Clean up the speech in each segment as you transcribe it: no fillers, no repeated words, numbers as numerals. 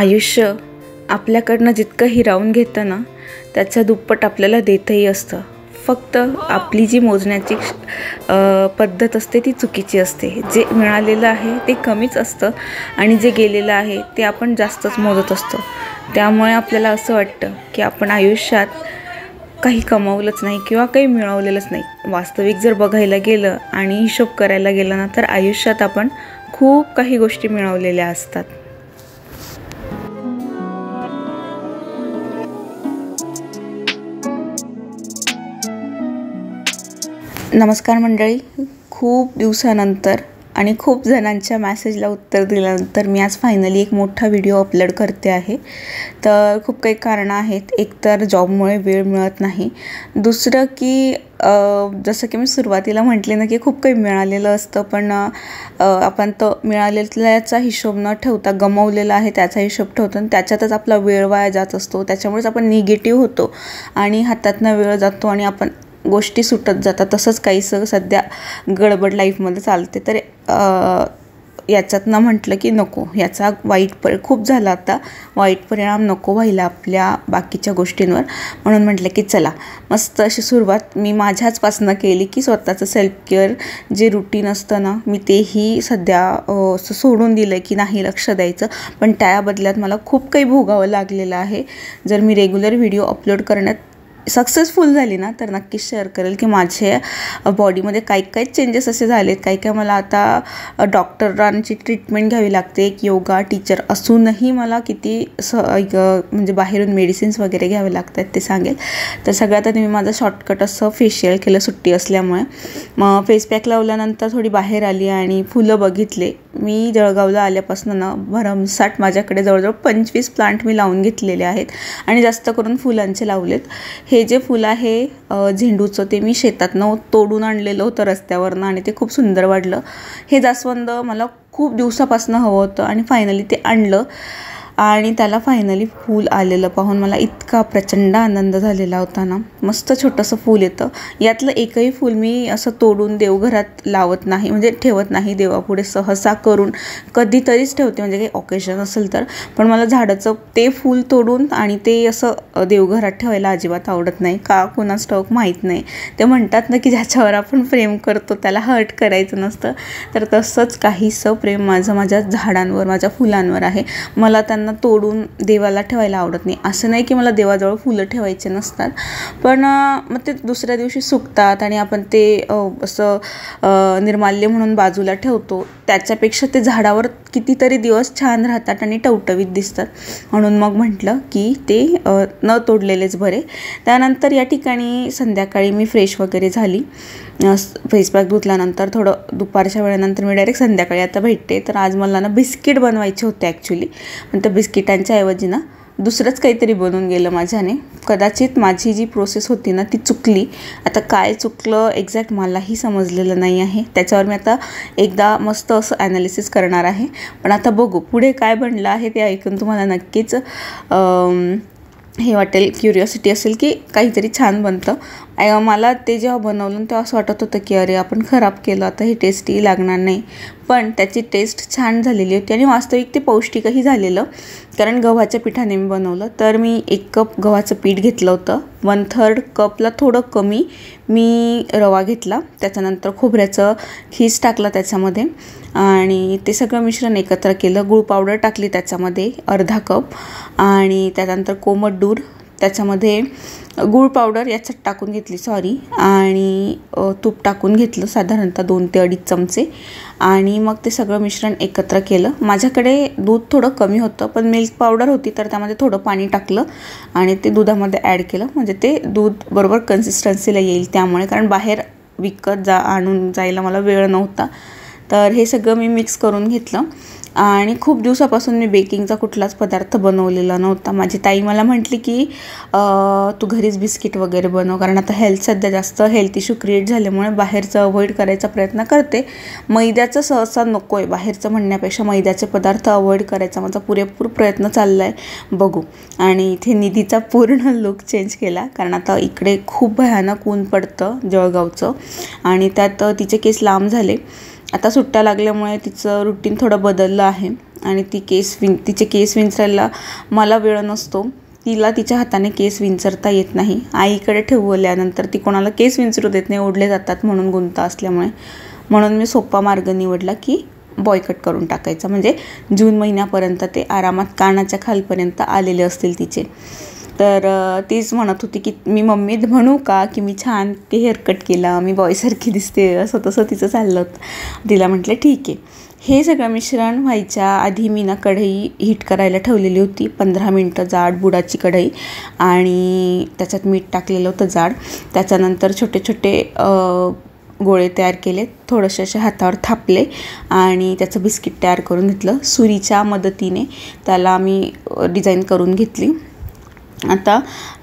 आयुष्य आपल्याकडनं जितकं हिरावून घेतं ना, त्याच्या दुप्पट आपल्याला देतही असतं. फक्त आपली जी मोजण्याची पद्धत असते ती चुकीची असते. जे मिळालेलं आहे ते कमीच असतं आणि जे गेलेलं आहे ते आपण जास्तच मोजत असतो. त्यामुळे आपल्याला असं वाटतं की आपण आयुष्यात काही कमावलंच नाही किंवा काही मिळवलेलंच नाही. वास्तविक जर बघायला गेलं आणि हिशोब करायला गेलं ना, तर आयुष्यात आपण खूप काही गोष्टी मिळवलेल्या असतात. नमस्कार मंडळी, खूप दिवसानंतर आणि खूप जणांच्या मेसेजला उत्तर दिल्यानंतर मी आज फायनली एक मोठा व्हिडिओ अपलोड करते आहे. तर खूप काही कारणं आहेत. एक तर जॉबमुळे वेळ मिळत नाही, दुसरं की जसं की मी सुरुवातीला म्हटले ना की खूप काही मिळालेलं असतं, पण आपण तो मिळालेल्याचा हिशोब न ठेवता गमावलेला आहे त्याचा हिशोब ठेवतो आणि त्याच्यातच आपला वेळ वाया जात असतो. त्याच्यामुळेच आपण निगेटिव्ह होतो आणि हातातनं वेळ जातो आणि आपण गोष्टी सुटत जातात. तसंच काहीसं सध्या गडबड लाईफमध्ये चालते. तर याच्यातनं म्हटलं की नको, याचा खूप झाला आता, वाईट परिणाम नको व्हायला आपल्या बाकीच्या गोष्टींवर. म्हणून म्हटलं की चला मस्त अशी सुरुवात मी माझ्याचपासनं केली की स्वतःचं सेल्फ केअर जे रुटीन असतं ना, मी तेही सध्या सोडून दिलं की नाही लक्ष द्यायचं. पण त्या बदल्यात मला खूप काही भोगावं लागलेलं आहे. जर मी रेग्युलर व्हिडिओ अपलोड करण्यात सक्सेसफुल झाली ना, तर नक्कीच शेअर करेल की माझ्या बॉडीमध्ये काही चेंजेस असे झालेत. काही मला आता डॉक्टरांची ट्रीटमेंट घ्यावी लागते. एक योगा टीचर असूनही मला किती म्हणजे बाहेरून मेडिसिन्स वगैरे घ्यावे लागतात ते सांगेल. तर सगळ्यात आधी मी माझं शॉर्टकट असं फेशियल केलं सुट्टी असल्यामुळे. मग फेस पॅक लावल्यानंतर थोडी बाहेर आली आणि फुलं बघितले. मी जळगावला आल्यापासून ना भरमसाठ माझ्याकडे जवळजवळ 25 प्लांट मी लावून घेतलेले आहेत आणि जास्त करून फुलांचे लावलेत. हे जे फुलं आहे झेंडूचं, ते मी शेतातनं तोडून आणलेलं होतं रस्त्यावरनं आणि ते खूप सुंदर वाटलं. हे जास्वंद मला खूप दिवसापासून हवं होतं आणि फायनली ते आणलं आणि त्याला फायनली फूल आलेलं पाहून मला इतका प्रचंड आनंद झालेला होता ना. मस्त छोटंसं फूल येतं. यातलं एकही फूल मी असं तोडून देवघरात लावत नाही, म्हणजे ठेवत नाही देवापुढे. सहसा करून कधीतरीच ठेवते, म्हणजे काही ऑकेजन असेल तर. पण मला झाडाचं ते फूल तोडून आणि ते असं देवघरात ठेवायला अजिबात आवडत नाही. का कोणाच ठाऊक माहीत नाही. ते म्हणतात ना की ज्याच्यावर आपण प्रेम करतो त्याला हर्ट करायचं नसतं. तर तसंच काहीसं प्रेम माझं माझ्या झाडांवर, माझ्या फुलांवर आहे. मला त्यांना तोडून देवाला ठेवायला आवडत नाही. असं नाही की मला देवाजवळ फुलं ठेवायचे नसतात, पण मग ते दुसऱ्या दिवशी सुकतात आणि आपण ते असं निर्माल्य म्हणून बाजूला ठेवतो. त्याच्यापेक्षा ते झाडावर कितीतरी दिवस छान राहतात आणि टवटवीत दिसतात. म्हणून मग म्हटलं की ते न तोडलेलेच बरे. त्यानंतर या ठिकाणी संध्याकाळी मी फ्रेश वगैरे झाली. फेस पॅक धुतल्यानंतर थोडं दुपारच्या वेळेनंतर मी डायरेक्ट संध्याकाळी आता भेटते. तर आज मला ना बिस्किट बनवायचे होते ॲक्च्युली, पण त्या बिस्किटांच्या ऐवजी ना दुसरंच काहीतरी बनून गेलं माझ्याने. कदाचित माझी जी प्रोसेस होती ना ती चुकली. आता काय चुकलं एक्झॅक्ट मलाही समजलेलं नाही आहे. त्याच्यावर मी आता एकदा मस्त असं ॲनालिसिस करणार आहे. पण आता बघू पुढे काय बनलं आहे ते ऐकून तुम्हाला नक्कीच हे वाटेल, क्युरिओसिटी असेल की काहीतरी छान बनतं. मला ते जेव्हा बनवलं तेव्हा असं वाटत होतं की अरे आपण खराब केलं, आता हे टेस्टी लागणार नाही. पण त्याची टेस्ट छान झालेली होती आणि वास्तविक ते पौष्टिकही झालेलं. कारण गव्हाच्या पिठाने मी बनवलं. तर मी 1 कप गव्हाचं पीठ घेतलं होतं. 1/3 कपला थोडं कमी मी रवा घेतला. त्याच्यानंतर खोबऱ्याचं खीस टाकलं त्याच्यामध्ये आणि ते सगळं मिश्रण एकत्र केलं. गूळ पावडर टाकली त्याच्यामध्ये अर्धा कप आणि त्यानंतर कोमट दूध त्याच्यामध्ये गूळ पावडर याच्यात टाकून घेतली आणि तूप टाकून घेतलं साधारणतः 2 ते 2.5 चमचे आणि मग ते सगळं मिश्रण एकत्र केलं. माझ्याकडे दूध थोडं कमी होतं, पण मिल्क पावडर होती तर त्यामध्ये थोडं पाणी टाकलं आणि ते दुधामध्ये ॲड केलं, म्हणजे ते दूध बरोबर कन्सिस्टन्सीला येईल त्यामुळे. कारण बाहेर विकत आणून जायला मला वेळ नव्हता. तर हे सगळं मी मिक्स करून घेतलं आणि खूप दिवसापासून मी बेकिंगचा कुठलाच पदार्थ बनवलेला नव्हता. माझी ताई मला म्हटली की तू घरीच बिस्किट वगैरे बनव, कारण आता सध्या जास्त हेल्थ इश्यू क्रिएट झाल्यामुळे बाहेरचं अवॉइड करायचा प्रयत्न करते. मैद्याचं सहसा नको आहे, बाहेरचं म्हणण्यापेक्षा मैद्याचे पदार्थ अवॉइड करायचा माझा पुरेपूर प्रयत्न चालला आहे. बघू. आणि इथे निधीचा पूर्ण लुक चेंज केला, कारण आता इकडे खूप भयानक ऊन पडतं जळगावचं आणि त्यात तिचे केस लांब झाले आता सुट्ट्या लागल्यामुळे तिचं रुटीन थोडं बदललं आहे आणि तिचे केस विंचरायला मला वेळ नसतो. तिला तिच्या हाताने केस विंचरता येत नाही. आईकडे ठेवल्यानंतर ती कोणाला केस विंचरू देत नाही, ओढले जातात म्हणून गुंता असल्यामुळे. म्हणून मी सोपा मार्ग निवडला की बॉयकट करून टाकायचा, म्हणजे जून महिन्यापर्यंत ते आरामात कानाच्या खालपर्यंत आलेले असतील तिचे. तर तीच म्हणत होती की मी मम्मी म्हणू का की मी छान ते हेअरकट केला, मी बॉयसारखी दिसते, असं तसं तिचं चाललं होतं. तिला म्हटलं ठीक आहे. हे सगळं मिश्रण व्हायच्या आधी मी ना कढई हीट करायला ठेवलेली होती. 15 मिनटं जाड बुडाची कढई, आणि त्याच्यात मीठ टाकलेलं होतं जाड. त्याच्यानंतर छोटे छोटे गोळे तयार केले, थोडेसे असे हातावर थापले आणि त्याचं बिस्किट तयार करून घेतलं. सुरीच्या मदतीने त्याला मी डिझाईन करून घेतली. आता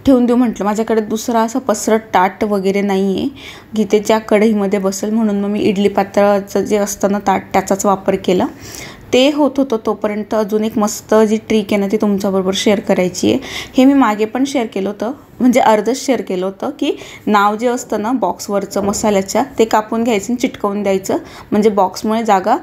ठेवून देऊ म्हटलं. माझ्याकडे दुसरा असा पसरट ताट वगैरे नाही आहे की ते ज्या कढईमध्ये बसेल, म्हणून मग मी इडली पात्राचं जे असतं ना ताट, त्याचाच वापर केला. ते होत होतं तोपर्यंत अजून एक मस्त जी ट्रिक आहे ना ती तुमच्याबरोबर शेअर करायची आहे. हे मी मागे पण शेअर केलं होतं, म्हणजे अर्धच शेअर केलं होतं, की नाव जे असतं ना बॉक्सवरचं मसाल्याच्या, ते कापून घ्यायचं आणि चिटकवून द्यायचं. म्हणजे बॉक्समुळे जागा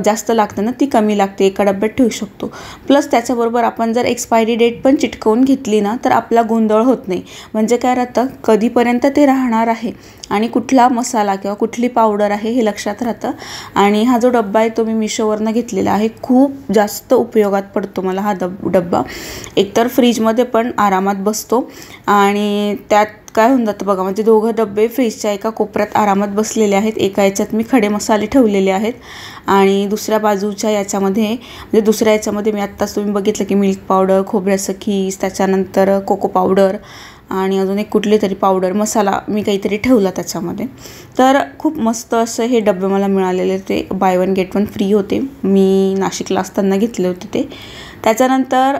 जास्त लागतं ना, ती कमी लागते, एका डब्यात ठेवू शकतो. प्लस त्याच्याबरोबर आपण जर एक्सपायरी डेट पण चिटकवून घेतली ना तर आपला गोंधळ होत नाही. म्हणजे काय राहतं, कधीपर्यंत ते राहणार आहे आणि कुठला मसाला किंवा कुठली पावडर आहे हे लक्षात राहतं. आणि हा जो डब्बा आहे तो मी मिशोवरनं घेतलेला आहे. खूप जास्त उपयोगात पडतो मला हा डब्बा. एकतर फ्रीजमध्ये पण आरामात बसतो आणि त्यात काय होऊन जातं बघा, म्हणजे दोघं डब्बे फ्रीजच्या एका कोपऱ्यात आरामात बसलेले आहेत. एका याच्यात मी खडे मसाले ठेवलेले आहेत आणि दुसऱ्या बाजूच्या याच्यामध्ये, म्हणजे दुसऱ्या याच्यामध्ये मी आत्ताच तुम्ही बघितलं की मिल्क पावडर, खोबऱ्याचं खीस, त्याच्यानंतर कोको पावडर आणि अजून एक कुठली तरी पावडर, मसाला मी काहीतरी ठेवला त्याच्यामध्ये. तर खूप मस्त असं हे डबे मला मिळालेले. ते बाय 1 गेट 1 फ्री होते. मी नाशिकला असताना घेतले होते ते. त्याच्यानंतर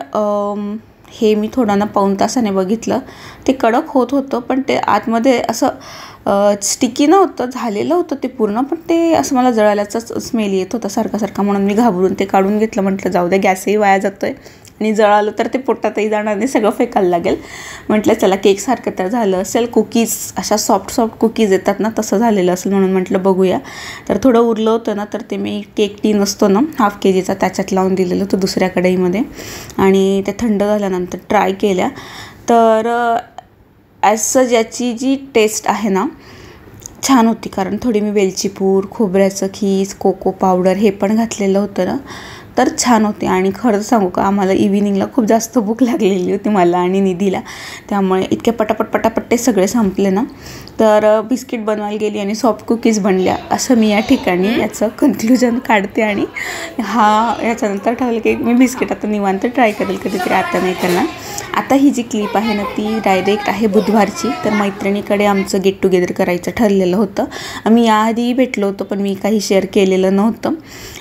हे मी थोडा ना पाऊण तासाने बघितलं. ते कडक होत होतं पण ते आतमध्ये असं स्टिकी नव्हतं, झालेलं होतं ते पूर्ण, पण ते असं मला जळाल्याचाच स्मेल येत होता सारखा. म्हणून मी घाबरून ते काढून घेतलं. म्हटलं जाऊ द्या, गॅसही वाया जातो आहे आणि जळालं तर ते पोटातही जाणार नाही, सगळं फेकायला लागेल. म्हटलं चला केकसारखं तर झालं असेल. कुकीज अशा सॉफ्ट कुकीज येतात ना, तसं झालेलं असेल, म्हणून म्हटलं बघूया. तर थोडं उरलं होतं ना, तर ते मी केक टीन असतो ना ½ kgचा, त्याच्यात लावून दिलेलं होतं दुसऱ्या कढईमध्ये आणि ते थंड झाल्यानंतर ट्राय केल्या. तर ॲज सच याची जी टेस्ट आहे ना छान होती, कारण थोडी मी वेलची पूड, खोबऱ्याचं खीस, कोको पावडर हे पण घातलेलं होतं ना, तर छान होते. आणि खरं सांगू का, आम्हाला इव्हिनिंगला खूप जास्त भूक लागलेली होती, मला आणि निधीला. त्यामुळे इतके पटापट ते सगळे संपले ना, तर बिस्किट बनवायला गेली आणि सॉफ्ट कुकीज बनल्या, असं मी या ठिकाणी याचं कन्क्ल्युजन काढते. आणि याच्यानंतर ठरवलं की मी बिस्किट आता निवांत ट्राय करेल कधीतरी, आता नाही करणार. आता ही जी क्लिप आहे ना ती डायरेक्ट आहे बुधवारची. तर मैत्रिणीकडे आमचं गेट टुगेदर करायचं ठरलेलं होतं. आम्ही याआधी भेटलो होतो पण मी काही शेअर केलेलं नव्हतं.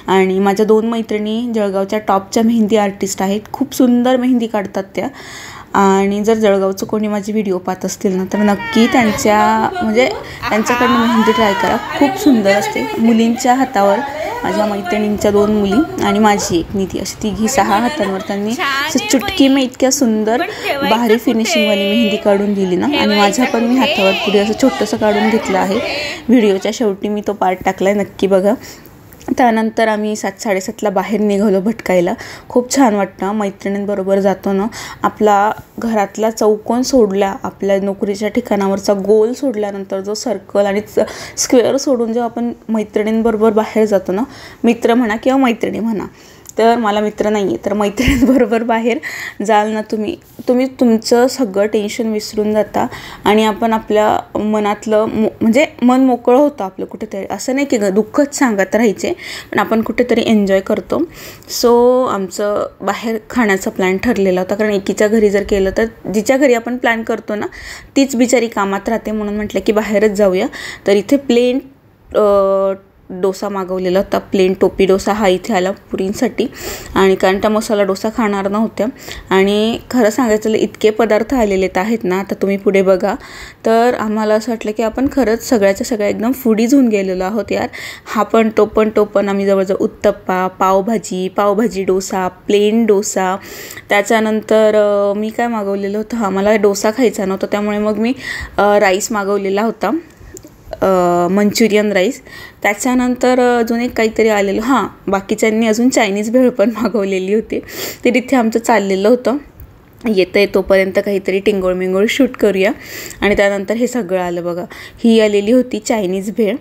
आणि माझ्या 2 मैत्रिणी जळगावच्या टॉपच्या मेहंदी आर्टिस्ट आहेत. खूप सुंदर मेहंदी काढतात त्या. आणि जर जळगावचं कोणी माझे व्हिडिओ पाहत असतील ना तर नक्की त्यांच्याकडनं मेहंदी ट्राय करा. खूप सुंदर असते. मुलींच्या हातावर, माझ्या मैत्रिणींच्या 2 मुली आणि माझी एक निधी, अशी तिघी 6 हातांवर त्यांनी चुटकी में इतक्या सुंदर भारी फिनिशिंगवाली मेहंदी काढून दिली ना. आणि माझ्या पण मी हातावर पुढे असं छोटंसं काढून घेतलं आहे. व्हिडिओच्या शेवटी मी तो पार्ट टाकला आहे, नक्की बघा. त्यानंतर आम्ही 7-7:30ला बाहेर निघालो भटकायला. खूप छान वाटतं मैत्रिणींबरोबर जातो ना. आपला घरातला चौकोन सोडला, आपल्या नोकरीच्या ठिकाणावरचा गोल सोडल्यानंतर जो सर्कल आणि स्क्वेअर सोडून जेव्हा आपण मैत्रिणींबरोबर बाहेर जातो ना, मित्र म्हणा किंवा मैत्रिणी म्हणा, तर मला मित्र नाही आहे, तर मैत्रिणींबरोबर बाहेर जाल ना तुम्ही तुमचं सगळं टेन्शन विसरून जाता आणि आपण आपल्या मनातलं म्हणजे मन मोकळं होतं आपलं कुठेतरी. असं नाही की दुःखच सांगत राहायचे, पण आपण कुठेतरी एन्जॉय करतो. सो आमचं बाहेर खाण्याचा प्लॅन ठरलेला होता, कारण एकीच्या घरी जर केलं तर जिच्या घरी आपण प्लॅन करतो ना तीच बिचारी कामात राहते. म्हणून म्हटलं की बाहेरच जाऊया. तर इथे प्लेन डोसा मागवलेला होता. प्लेन टोपी डोसा हा इथे आला पुरींसाठी. आणि कारण त्या मसाला डोसा खाणार नव्हत्या. आणि खरं सांगायचं इतके पदार्थ आलेले आहेत ना, आता तुम्ही पुढे बघा. तर आम्हाला असं वाटलं की आपण खरंच सगळ्याच्या सगळ्या एकदम फूडीज होऊन गेलेलो आहोत यार. हा पण तो पण आम्ही जवळजवळ उत्तप्पा, पावभाजी डोसा, प्लेन डोसा. त्याच्यानंतर मी काय मागवलेलं होतं, मला डोसा खायचा नव्हता त्यामुळे मग मी राईस मागवलेला होता. Manchurian rice. त्याच्यानंतर अजून एक काहीतरी आलेलं, हां बाकीच्यांनी अजून चायनीज भेळ पण मागवलेली होती. तर इथे आमचं चाललेलं होतं येतं आहे तोपर्यंत काहीतरी टिंगोळ मिंगोळ शूट करूया. आणि त्यानंतर हे सगळं आलं बघा. ही आलेली होती चायनीज भेळ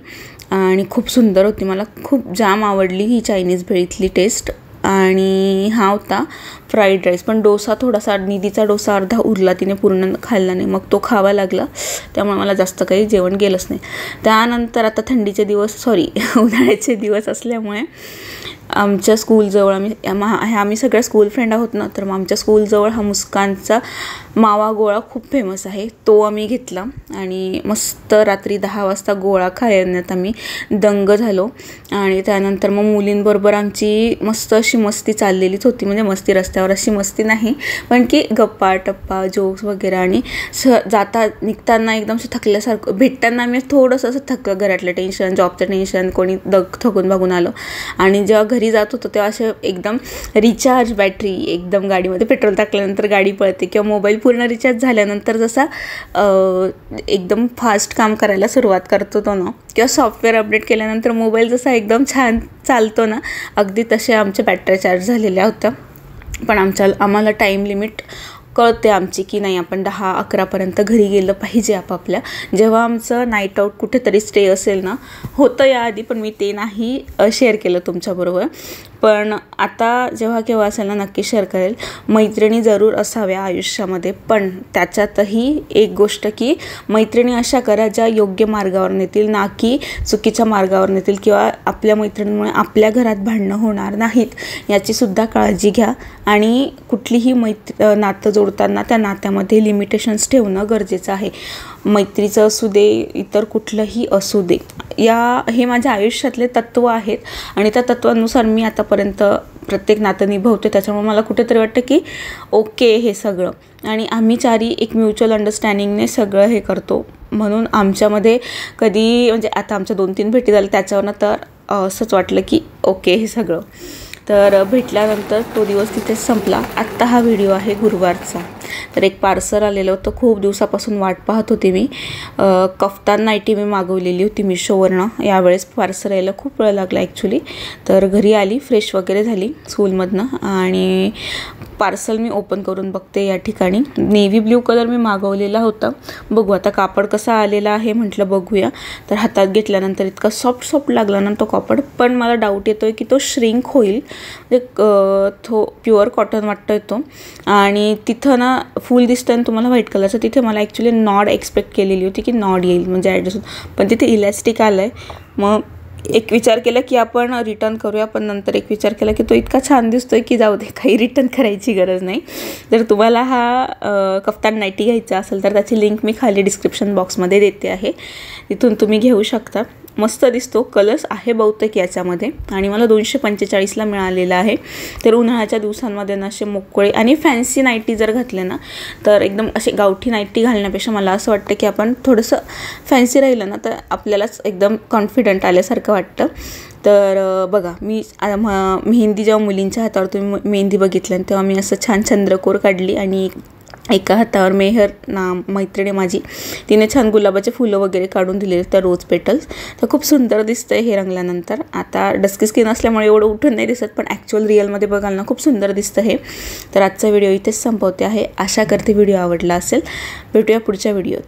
आणि खूप सुंदर होती. मला खूप जाम आवडली ही चायनीज भेळीतली टेस्ट. आणि हा होता फ्राईड राईस. पण डोसा थोडासा, निधीचा डोसा अर्धा उरला, तिने पूर्ण खाल्ला नाही, मग तो खावा लागला. त्यामुळे मला जास्त काही जेवण गेलंच नाही. त्यानंतर आता थंडीचे दिवस उन्हाळ्याचे दिवस असल्यामुळे आमच्या स्कूलजवळ आम्ही सगळ्या स्कूल फ्रेंड आहोत ना, तर मग आमच्या स्कूलजवळ हा मुस्कानचा मावा गोळा खूप फेमस आहे. तो आम्ही घेतला आणि मस्त रात्री 10 वाजता गोळा खाण्यात आम्ही दंग झालो. आणि त्यानंतर मग मुलींबरोबर आमची मस्त अशी मस्ती चाललेलीच होती. म्हणजे मस्ती रस्त्यावर अशी मस्ती नाही, पण की गप्पा टप्पा जोक्स वगैरे. आणि निघताना एकदम थकल्यासारखं, भेटताना आम्ही थोडंसं असं थकलं, घरातलं टेन्शन, जॉबचं टेन्शन, कोणी थकून बघून आलो. आणि जेव्हा घरी जात होतो तेव्हा असे एकदम रिचार्ज बॅटरी, एकदम गाडीमध्ये पेट्रोल टाकल्यानंतर गाडी पळते, किंवा मोबाईल पूर्ण रिचार्ज झाल्यानंतर जसा एकदम फास्ट काम करायला सुरुवात करतो तो ना, किंवा सॉफ्टवेअर अपडेट केल्यानंतर मोबाईल जसा एकदम छान चालतो ना, अगदी तसे आमच्या बॅटऱ्या चार्ज झालेल्या होत्या. पण आम्हाला टाईम लिमिट कळते आमची की नाही, आपण 10-11पर्यंत घरी गेलं पाहिजे आपापल्या. जेव्हा आमचं नाईट आऊट कुठेतरी स्टे असेल ना, होतं याआधी, पण मी ते नाही शेअर केलं तुमच्याबरोबर. पण आता जेव्हा केव्हा असेल ना, नक्की शेअर करेल. मैत्रिणी जरूर असाव्या आयुष्यामध्ये, पण त्याच्यातही एक गोष्ट की मैत्रिणी अशा करा ज्या योग्य मार्गावर नेतील, ना की चुकीच्या मार्गावर नेतील, किंवा आपल्या मैत्रिणीमुळे आपल्या घरात भांडणं होणार नाहीत याचीसुद्धा काळजी घ्या. आणि कुठलीही नातं जोडताना त्या नात्यामध्ये लिमिटेशन्स ठेवणं गरजेचं आहे. मैत्रीचं असू दे, इतर कुठलंही असू दे, हे माझ्या आयुष्यातले तत्त्व आहेत. आणि त्या तत्त्वानुसार मी आतापर्यंत प्रत्येक नातं निभवते. त्याच्यामुळे मला कुठेतरी वाटतं की ओके हे सगळं. आणि आम्ही चारी एक म्युच्युअल अंडरस्टँडिंगने सगळं हे करतो. म्हणून आमच्यामध्ये कधी, म्हणजे आता आमच्या 2-3 भेटी झाल्या, त्याच्यावरनं तर असंच वाटलं की ओके हे सगळं. तर भेटल्यानंतर तो दिवस तिथेच संपला. आत्ता हा व्हिडिओ आहे गुरुवारचा. तर एक पार्सल आलेलं होतं, खूप दिवसापासून वाट पाहत होती मी. कफ्तान नाईटी मी मागवलेली होती मिशोवरनं. यावेळेस पार्सल यायला खूप वेळ लागला ॲक्च्युली. तर घरी आली, फ्रेश वगैरे झाली स्कूलमधनं, आणि पार्सल मी ओपन करून बघते. या ठिकाणी नेव्ही ब्ल्यू कलर मी मागवलेला होता. बघू आता कापड कसा आलेला आहे, म्हटलं बघूया. तर हातात घेतल्यानंतर इतका सॉफ्ट लागला ना तो कापड. पण मला डाऊट येतो आहे की तो श्रिंक होईल. प्युअर कॉटन वाटतो तो. आणि तिथं ना फुल दिसतं आणि तुम्हाला व्हाईट कलरचं, तिथे मला ॲक्च्युली नॉड एक्सपेक्ट केलेली होती की नॉड येईल म्हणजे ॲडजस्ट, पण तिथे इलॅस्टिक आलं आहे. मग एक विचार केला की आपण रिटर्न करूया, पण नंतर एक विचार केला की तो इतका छान दिसतो आहे की जाऊ दे, काही रिटर्न करायची गरज नाही. जर तुम्हाला हा कफ्तान नाईटी घ्यायचा असेल तर त्याची लिंक मी खाली डिस्क्रिप्शन बॉक्समध्ये देते आहे, तिथून तुम्ही घेऊ शकता. मस्त दिसतो, कलर्स आहे बहुतेक याच्यामध्ये, आणि मला 245ला मिळालेला आहे. तर उन्हाळ्याच्या दिवसांमध्ये ना असे मोकळे आणि फॅन्सी नाईटी जर घातले ना, तर एकदम असे गावठी नाईटी घालण्यापेक्षा मला असं वाटतं की आपण थोडंसं फॅन्सी राहिलं ना तर आपल्यालाच एकदम कॉन्फिडंट आल्यासारखं वाटतं. तर बघा, मी मेहंदी जेव्हा मुलींच्या हातावर तुम्ही मेहंदी बघितलं तेव्हा मी असं छान चंद्रकोर काढली, आणि एका हातावर मेहर मैत्रिणी माझी, तिने छान गुलाबाचे फुलं वगैरे काढून दिलेले, त्या रोज पेटल्स. तर खूप सुंदर दिसतं हे रंगल्यानंतर. आता डस्की स्किन असल्यामुळे एवढं उठून नाही दिसत, पण ॲक्च्युअल रिअलमध्ये बघाल ना खूप सुंदर दिसतं हे. तर आजचा व्हिडिओ इथेच संपवते आहे. आशा करते व्हिडिओ आवडला असेल. भेटूया पुढच्या व्हिडिओत.